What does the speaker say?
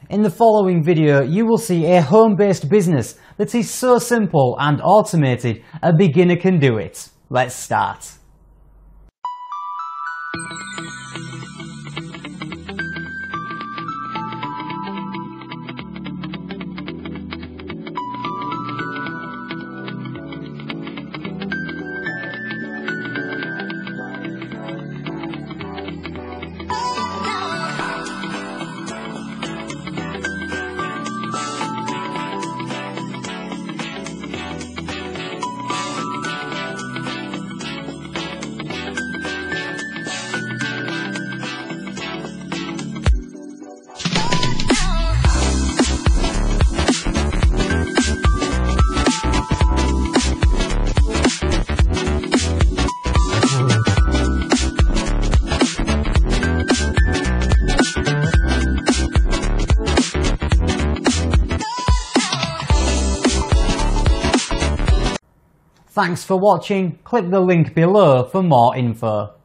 In the following video, you will see a home-based business that is so simple and automated, a beginner can do it. Let's start. Thanks for watching. Click the link below for more info.